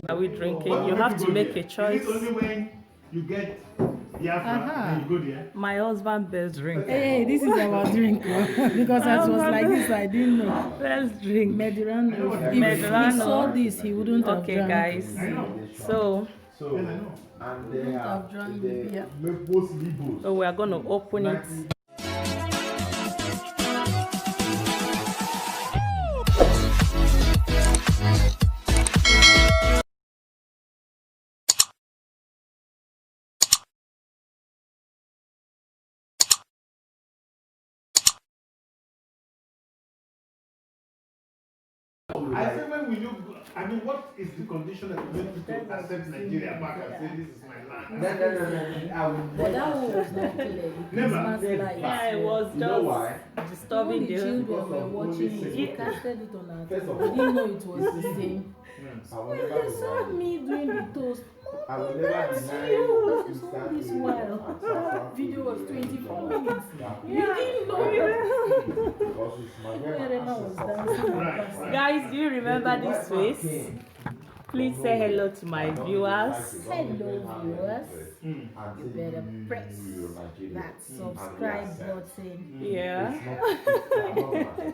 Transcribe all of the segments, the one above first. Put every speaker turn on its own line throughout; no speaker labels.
are we drinking? You have to make a choice.
Is it only when you get Biafra and you go there?
My husband best drink.
Hey, this is our drink. Because as was like this, I didn't know.
Let's drink.
Mediterranean. If he
Mediterranean.
saw this, he wouldn't have
Okay,
drank.
guys.
I know.
So
So,
Yes, I know.
and they have
drunk
the
beer.
most libos.
So we are going to open it.
I say when will you go, I mean what is the condition that you make people accept Nigeria back and say this is my land?
No. I will
But that one was not clear.
Never.
Christmas lights.
Yeah, it was
You know why?
just
When
disturbing
the
the.
children were watching it, we
Yeah.
casted it on our
First
TV.
of
We
all-
didn't know it was the same.
I will
When
never
they saw
deny.
me doing the toast,
I will never
that's
deny.
you.
you
All
stand
this
with
while.
South
Video was
Africa.
24 minutes.
Yeah.
You didn't know that.
Because it's my
Wherever was dancing.
Right.
Guys, do you remember this face? Please say hello to my viewers.
Hello, viewers.
Mm.
You better press that subscribe button.
Yeah.
button.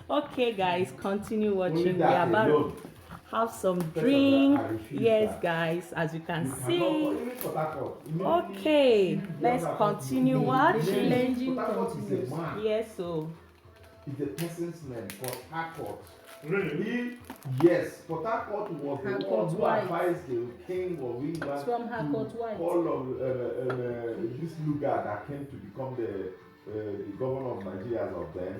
Okay, guys, continue watching.
Only
We are
that
about
alone.
to have some
all,
drink.
I refuse
Yes,
that.
guys, as you can
You cannot-
see.
even Port Harcourt, immediately
Okay,
you
let's
have
continue
to-
watching.
Blending
Port Harcourt is
continues.
a man.
Yes, so
It's a person's name. Port Harcourt.
Really?
Yes, Port Harcourt was the
Harcourt
one who
White.
advised the king of England
It's from Harcourt
to
White.
call on this Lugard that came to become the governor of Nigeria as of then.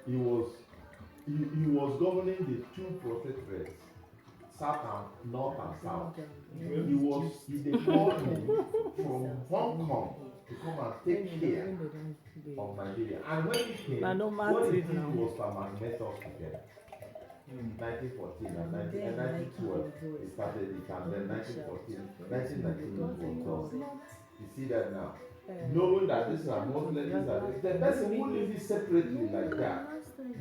He was governing the two protectorates, south and north and south. They called him from Hong Kong to come and take care of Nigeria. And when he came,
But no matter
what he
now.
did was to amalgamate us together. 1914 and 1912 he started it, and then 1914, 1919 was us. You see that now? Knowing that this is a Muslim, this are the person who lives separately like that.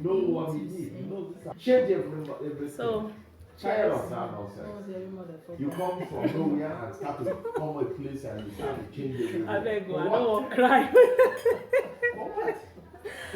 Know what he did. You know this. Change everything.
So,
Tired of that nonsense. You come from nowhere and start to come a place and you start to change everything.
I beg you,
For
I
what?
don't want to cry.
For what?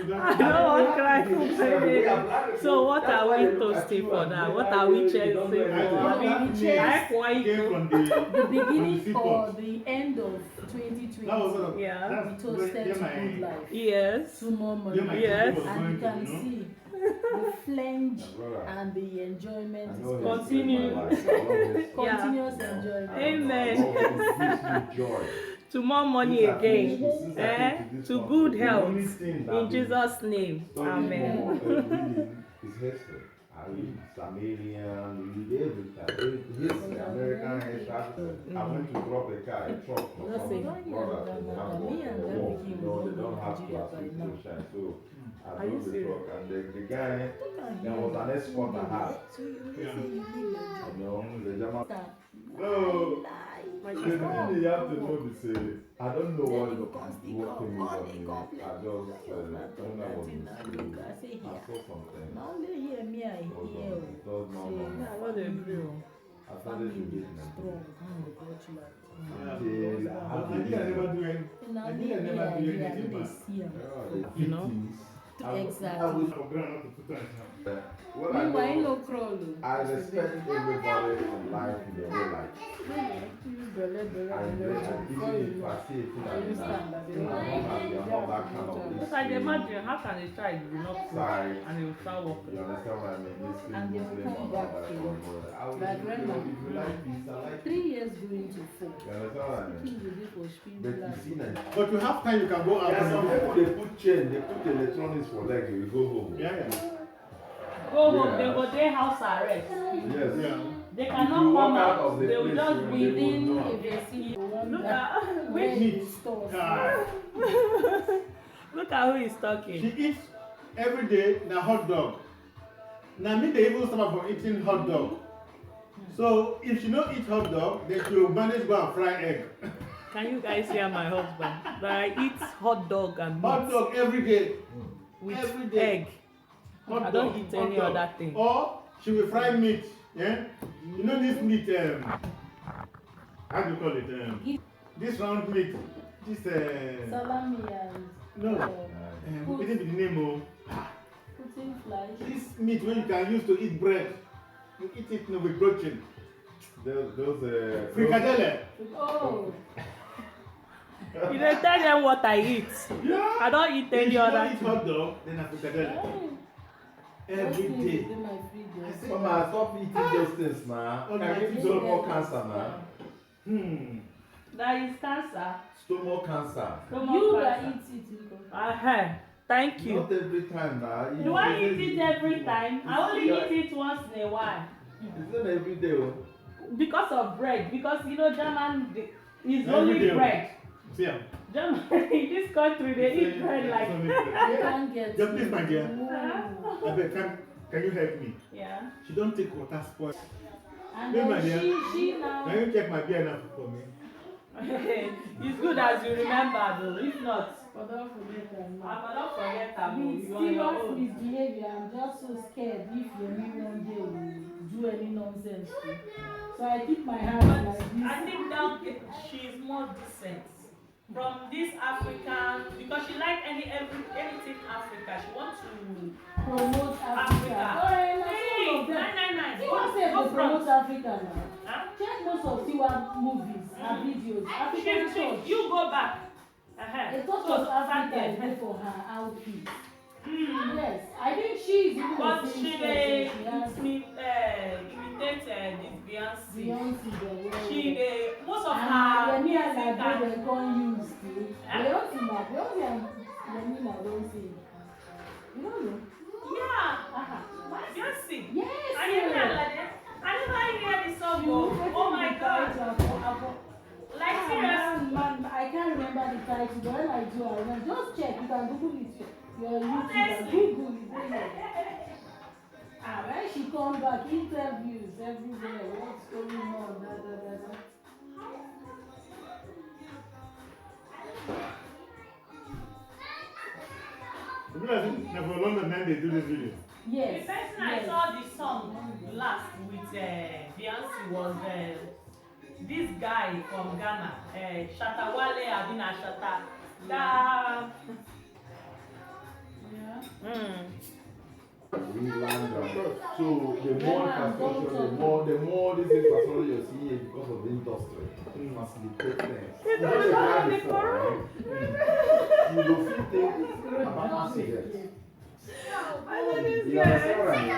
I don't want to cry for my baby. So what are we toasting for now? What are we cheering for? I mean, I
Came
quite.
from
The beginning
seaport.
or the end of
That was
2020.
sort of,
Yeah.
that's
We toasted
where
to
my-
good life.
Yes.
Two more
where my
money.
Yes.
was
And you
going to,
can
you know?
see the flange
Brother,
and the enjoyment
I
is
know him
Continue.
in my life. I love this.
Yeah.
continuous enjoyment.
Amen.
I love this. It gives me joy.
To more money
Since I
again.
finished- since I
Eh?
came this
To
country,
good
the
health.
only thing that
In
we
Jesus' name.
study
Amen.
more, reading is history. I read Sumerian, read everything. History, American history. I went to drop a car, a truck for
That's
some
it.
brothers in
Me and
Hamburg.
them
Walk,
became
you know, they
one
don't
of
have
Nigeria
classes
by
to
now.
shine. So I
Are you
drove the
serious?
truck and the guy, there was an escort I had. You know, the German. No.
My
The
sister.
thing you have to know is, I don't know what came over me. I just, when I was in school, I saw something.
Now only hear me, I
Hold
hear.
on, it does not
Yeah,
know.
I don't agree.
I started to
Family
get
strong.
until I had
Nigeria never do any.
Now
Nigeria never do anything
they
bad.
see them.
You know?
Exactly.
I was,
For ground not to put on his hand.
what I
Meanwhile,
know,
no crawl.
I respect everybody in life in their own life. I enjoy it, even if I see a thing that is not, I don't have that kind of
But I imagine, how can a child be not poor
Sorry.
and he will start
You
working?
understand what I mean? Muslim,
And they will
Muslim,
come
or
back
that,
to
or
it.
whatever. I will,
Like grandma.
if you like peace, I like
3 years going to 4.
You understand what I mean?
Things will be for speed
But you
class.
see now,
But you have time, you can go out.
there are
and
some
do
people they put chain, they put electronics for leg, you go home.
Yeah, yeah.
Go home,
Yeah.
they go their house arrest.
Yes.
Yeah.
They
If
cannot
you
come
walk out
out.
of the
They will
place,
just
you
be
will
Within
know.
if they see the one
Look
that
at
where
wait,
he stores.
Ah.
look at who is
She
talking.
eats every day the hot dog. Now me they even stop her from eating hot dog. So if she don't eat hot dog, then she will manage to go and fry egg.
Can you guys hear my husband? That I eat hot dog and
Hot
meat
dog every day.
with
every day.
egg.
Hot
I don't
dog,
eat
hot
any
dog.
other thing.
Or she will fry meat Yeah? You know this meat, how do you call it? This round meat, this,
Salami and
no, what is the name of?
putting flesh.
This meat when you can use to eat bread. You eat it with protein.
Those
Fricadelle.
Oh,
You don't tell them what I eat.
Yeah.
I don't eat
If
any
you
other
don't eat
thing.
hot dog, then a fricadelle. Every day.
in my freezer.
I say,
Mama, stop eating those things now.
Oh,
Can
my
give you
God.
stomach cancer now.
That is cancer.
Stomach cancer.
You that eat it,
Thank you.
Not every time now.
Do I eat it every time? I only eat it once in a while.
It's not every day. Oh.
Because of bread. Because you know German is
Every
only
day.
bread.
See ya.
German in this country they eat bread like
You can't get
Yeah, please, my dear.
Ooh.
I beg, can you help me?
yeah.
She don't take water spoil.
And
Please, my
then
dear.
she now.
Can you check my beer now for me?
It's good as you remember though. If not,
But don't forget that
I
now.
cannot forget that.
With
You on your
serious
own.
misbehavior, I'm just so scared if your new one day will do any nonsense too. So I keep my hands
But
like this.
I think that she's more decent from this African because she like anything Africa. She wants to
Promote Africa.
Africa.
Alright, now
Hey,
some of them.
999.
You want to
Go from.
promote Africa now?
Huh?
Check most of Tiwa movies and videos. African church.
You go back.
A touch of Africa is
there.
there for her outfit.
Mm.
Yes, I think she's even
But
the
she
same
dey
person. She has
imitate this Beyonce.
Beyonce the world.
She dey most of her
Yemi
music
and Lagbo
and
dem come use too. Beyonce and Yemi na don sing. You don't know?
yeah,
Aha.
Beyonce.
Yes.
And you know like that. I never hear the song. Oh my God! Like serious.
Man, I can't remember the title, but when I do, I remember. Just check. You can Google it. Your YouTube and Google it. When she comes back, interviews everywhere. What's going on? Da, da, da, da.
You know, for London men they do this video.
Yes.
The person I
yes.
saw the song last with Beyonce was this guy from Ghana, Shatawale Abina Shata.
We land so the more infrastructure, the more this infrastructure you're seeing is because of the industry. Facilitate things.
It's
What
all
they
about
had
the
before,
corrupt.
right? You go fit think about accidents.
I know this
You understand
girl.
what I mean?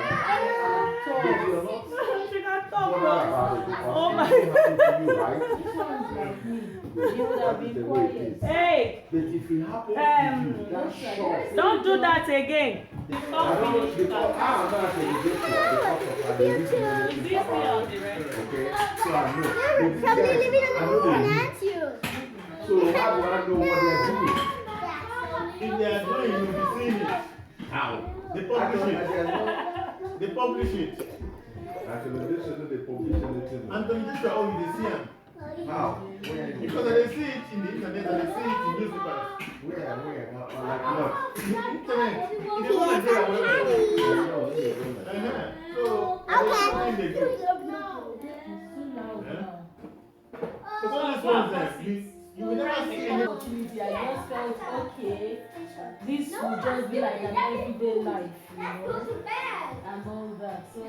But you're not
She got talk.
bothered about it because
Oh my
something happened to you, right?
This one's like me. You would have
That is
been
the way it
quiet.
is.
Hey,
But if it happens to you, that's short.
don't do that again. The
I
song
don't know
finished.
because I'm not actually grateful because of the
Is this me on the right?
Okay, so I know. But these
Somebody
guys,
living
I
on
know
the
they
moon,
do.
aren't you?
So how do I know what they're doing?
If they are doing, you'll be seeing it.
How?
They
I
publish
don't
it.
know.
They publish it.
Actually, they shouldn't they publish anything.
Anthony Joshua, oh, you dey see am.
How? Where?
Because they see it in the internet and they see it in newspapers.
Where? Like what?
Internet. It is not Nigeria,
I
whatever.
know,
So, everything they do.
Soon now.
So all these ones there, you will never see any.
Opportunity. I just felt okay. This will just be like an everyday life, you know, and all that. So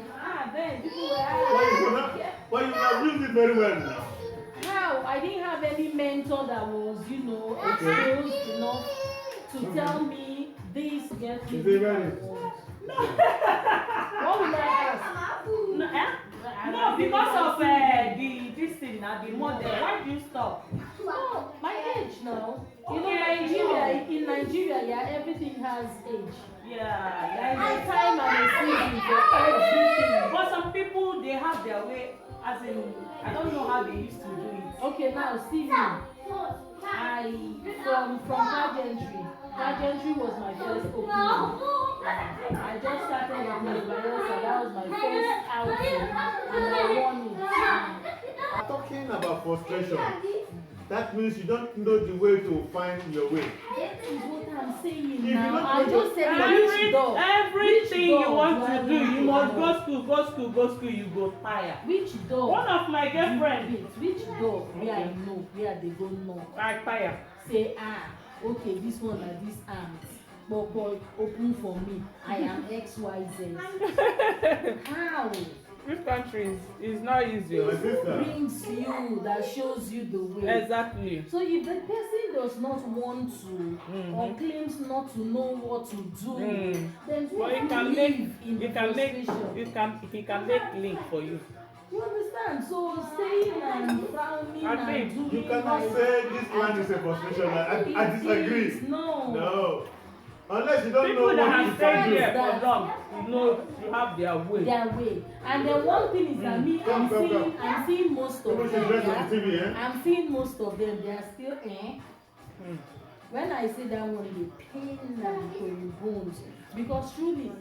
then people were
Well, you have used it very well now.
how I didn't have any mentor that was, exposed enough to tell me this gets me.
Is it very?
What would I ask?
No, no, because of this thing now, the model. Why do you stop?
No, my age now. You know, Nigeria, in Nigeria, yeah, everything has age.
Yeah.
There is a time and a season for everything.
But some people they have their way. As in, I don't know how they used to do it.
Okay, now see me. From pageantry. Pageantry was my first opening. I just started with Miss Bayelsa. That was my first outing, and I won it.
Talking about frustration, that means you don't know the way to find your way.
That is what I'm saying
you
now.
don't
I
go
just said
Every,
which dog?
everything
Which
you
dog
want
do
to
I
do,
want
you
to
must
know?
go school, you go tire.
Which dog?
One of my girlfriends,
Wait, which dog where I
Okay.
know where they go know?
I tire.
Say okay, this one like this but boy open for me. I am XYZ. How?
This country is not easy.
My sister.
Brings you that shows you the way.
Exactly.
So if the person does not want to or claims not to know what to do, then
But
let
he can
him
make,
live in the
he can make,
frustration.
he can make link for you.
You understand? So saying and frowning
I
and
think
doing
You cannot
like
say this land is a frustration. I disagree.
No.
No. Unless you don't
People
know
that
what
have
you
stayed
can do.
here for long, you know, you have their way.
Their way. And then one thing is that me,
Come.
I'm seeing most of
People
them.
should dress
Yeah?
on the TV, eh?
I'm seeing most of them, they are still When I say that one, they pain them to the bones. Because truly,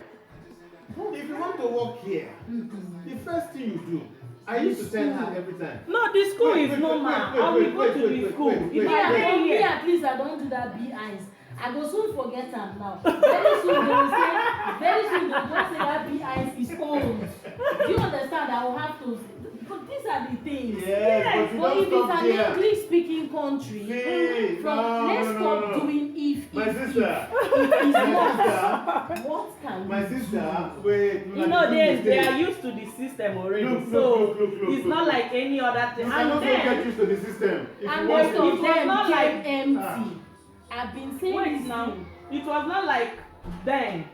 If you want to work here, the first thing you do, I used to tell her every time.
No, the school is normal. I will go to the school. If I stay
me
here,
at least I don't do that behinds. I go soon forget them now. Very soon they will just say that behinds is old. Do you understand? I will have to. But these are the things.
Yes,
But
but
if
you
it's
don't stop
an
here.
English speaking country,
See,
let's stop
no.
doing if.
My sister,
It is
my
not.
sister,
What can
my
we
sister, wait.
you know, they are used to the system already, so it's not like any other thing.
You
And
cannot get
then,
used to the system. If
And
you
most
want
of
to.
them
not
came
like-
empty. I've been saying
wait
this
now,
thing.
it was not like then.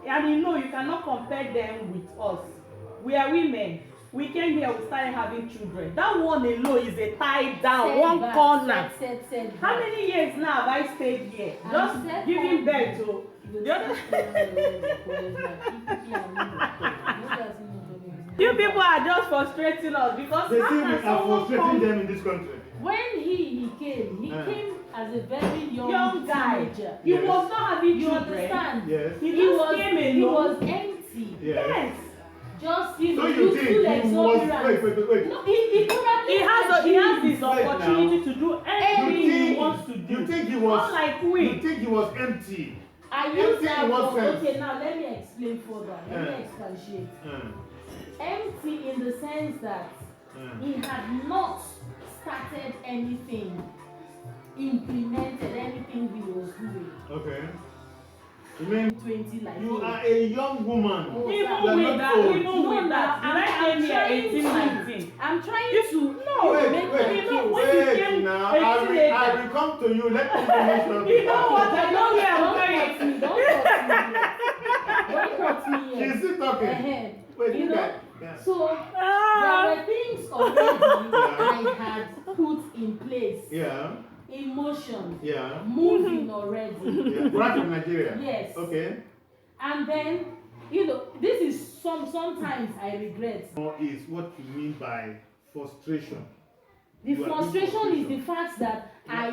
And you know, you cannot compare them with us. We are women. We came here, we started having children. That one alone is a tie down,
Set
one
back,
corner.
set
How
back.
many years now have I stayed here?
I'm
Just
set
giving
back.
birth to the other. You people are just frustrating us because
They
how
say we
can
are
someone
frustrating
come,
them in this country.
When he came as a very
young guy,
teenager.
he
Yes.
was not having
You
children.
understand?
Yes.
He
He
just came
he
alone.
was empty.
Yes.
Just
So you think he was wait.
No, he probably
He has his
Wait now.
opportunity to do anything he wants to do.
You think he was
Unlike
you
we.
think he was empty.
I
empty
use
in
that
what
word.
sense?
Okay, now let me explain further. Let me
Yeah.
expatiate.
Uh,
Empty in the sense that he had not started anything, implemented anything he was doing.
okay. You mean
20 like
you
him.
are a young woman.
Oh,
Even
You are
with
not
that,
old.
even
No,
with that,
I'm
did I came here
trying
18,
to-
19?
I'm trying
If
to
no,
Wait,
make
wait,
my
you know,
case.
when he
wait
came
now.
18
I
years,
will come to you. Let me finish your
you know what? I know where I'm
Don't cut
going.
me, don't cut me yet. Don't cut me yet.
She's still talking.
Uh-huh.
Wait,
You
you
know,
guys. Yeah.
so there
Ah.
were things already I had put in place,
Yeah.
in motion,
Yeah.
moving already.
Yeah. Right from Nigeria.
Yes.
Okay.
And then, this is sometimes I regret.
Or is what you mean by frustration.
The
You are
frustration
doing
is the fact that I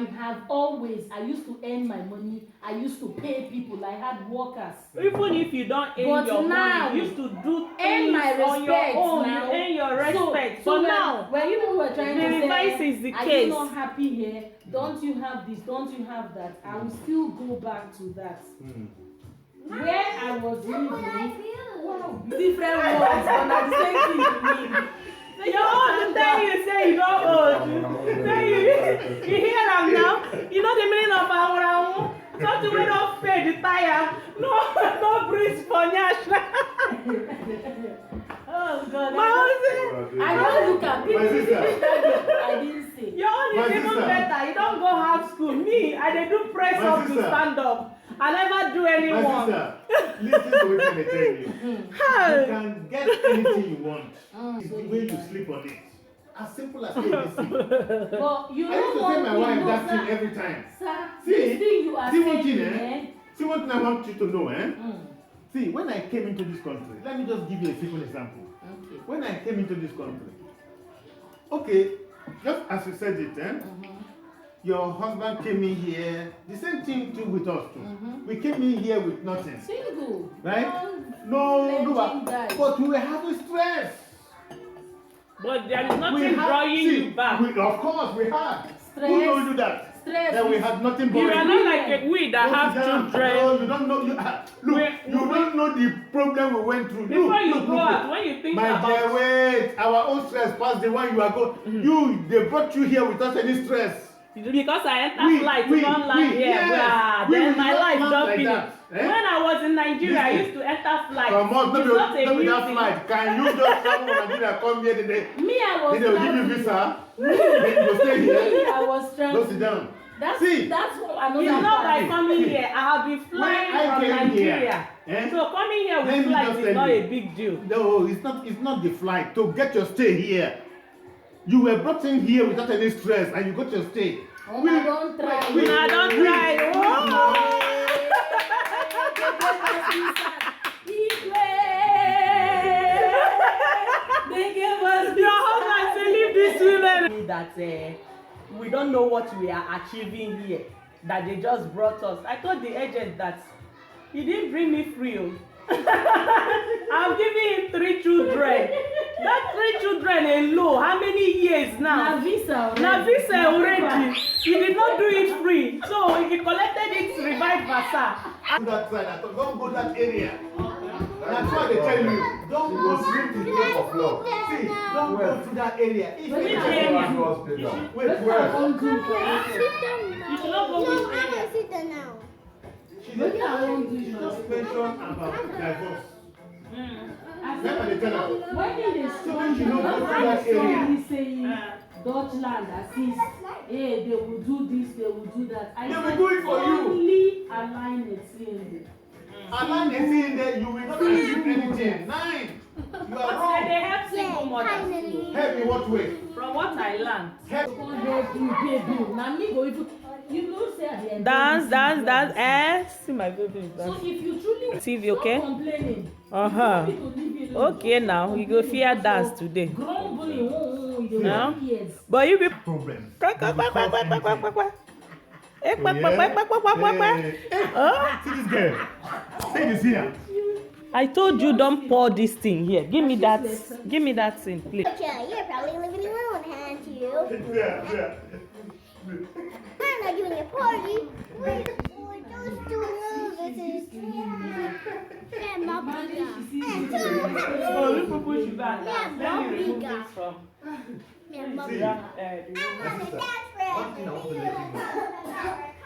used to earn my money, I used to pay people, I had workers.
Even if you don't earn
But
your
now,
money, you used to do
Earn
things
my
on your
respect
own.
now.
You earn your respect.
So
but
when,
now,
when you people were trying
the
to
reverse
say,
is the
are
case.
you not happy here? Don't you have this? Don't you have that? I will still go back to that. Where I was living, wow, different words, but not the same thing to me.
your own tell you say you don't old. Tell you hear am now. You know the meaning of our something wey don fade the tire. No breeze for nyash.
Oh God,
My own say.
I don't look at people.
My sister.
I didn't say.
Your own
My
is even
sister.
better. You don't go half school. Me, I dey do press
My
up to
sister.
stand up. I never do
My
anyone.
sister, listen to what I tell you. You
Hey.
can get anything you want. It's
so
the way you
yeah.
sleep on it. As simple as ABC.
But you
I
know
used to
one
tell my
thing,
wife
no,
that
sir.
thing every time.
Sir,
See,
this thing you are
see one
saying,
thing, eh? See one thing I want you to know, eh?
Mm.
See, when I came into this country, let me just give you a simple example.
Okay.
When I came into this country, okay, just as you said it, eh? Your husband came in here, the same thing too with us too. We came in here with nothing,
Single.
right? No,
Legend guy.
but we were having stress.
But there is
We
nothing
had,
drawing
see,
you back.
of course, we had.
Stress.
Who told you that?
stress.
Then we had nothing but
You are not like we that have children.
No, you don't know. You don't know the problem we went through.
Before you grow up, when you think
my
about
dear, wait. Our own stress past the one you are going. They brought you here without any stress.
because I enter flight to come land here,
yes.
then my life
not
don't
like
finish.
that. Eh?
When I was in Nigeria, I used to enter flight.
Come on,
It's not a
don't be
new
that
thing.
flight. Can you just travel from Nigeria, come here today?
Me, I was
Then they will give you
traveling.
visa. Then you stay here.
Me, I was
Go
traveling.
sit down.
That's
See.
that's what another
It's not
part.
like coming here. I have been flying
When I
from
came
Nigeria.
here, eh?
So coming here
Let
with
me
flight
just
is
tell
not
you.
a big deal.
No, it's not the flight. To get your stay here. You were brought in here without any stress and you got your stay.
Oh, I don't try.
I don't try. Oh.
They gave us
Your husband say leave these women. That we don't know what we are achieving here. That they just brought us. I told the agent that he didn't bring me free. Oh. I'm giving him 3 children. That 3 children alone. How many years now?
na visa already.
Na visa already. He did not do it free. So he collected it revive Vasa.
Do that side. I thought, don't go that area. That's why they tell you, don't
She
go
was
through
sleeping
the
in the floor.
See, don't go through that area. If
But
you
it's
just-
area.
Wait,
That's
where?
our own do.
You should not go with me.
sit down now.
She
But
just
our own do.
mentioned about divorce.
As
That's what they tell her.
when they
So
strong,
when you know go through that
somebody
area.
saying Dutchland assist, hey, they will do this, they will do that. I
They will
said,
do it for you.
only align it in
Align the thing there, you will not achieve anything. 9. You are
But they
wrong.
help single mothers too.
Help in what way?
From what I learned.
Help.
Come help you, baby. Now me go even, you know say at the end.
See my baby.
So if you truly
TV,
stop
okay?
complaining.
Uh-huh.
You want me to leave you alone.
Okay, now you go fear dance today.
Grumbling, you
No?
don't ears.
But you be
Problem.
Huh?
See this girl. See this here.
I told you don't pour this thing here. Give me that thing, please.
Okay, you're probably living alone, aren't you?
Yeah.
I'm not giving a party. We're just too nervous. And my big
Oh, you people should go and dance.
Yeah,
Let me remove
Bobby
this from
See,
that.
one thing I want to let you know.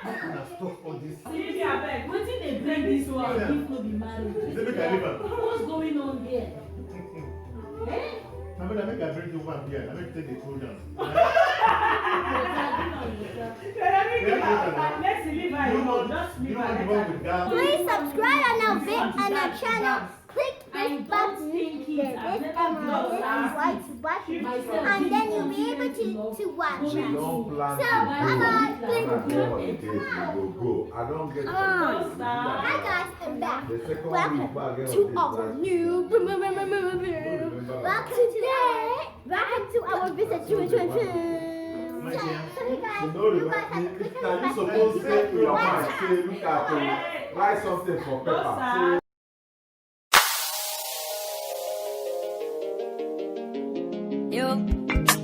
How can I stop all this?
Sylvia, abeg.
Wetin dey bring this one if no be marriage?
Say make I leave am.
What's going on here? Eh?
My brother, make I bring you one beer. I make you take the cool down.
Let's leave her alone. Just leave
You know
her.
the one with gas.
Please subscribe on our channel. Click this button,
think
this
it. I've never
and
done that.
white button,
Myself,
and then you'll be
confident
able
enough
to watch us.
Don't plan
So,
to
bye-bye.
go. When I go on the date, you go. I don't get
Hi guys, I'm back.
The second
Welcome
week back again
to
on
our
this
new. Welcome to our visit to
My dear.
So you guys,
You know,
you guys have to click on
now
the
you
button.
supposed to say in your mind,
Watch
say, look at it, write something for paper. Say,
Yo.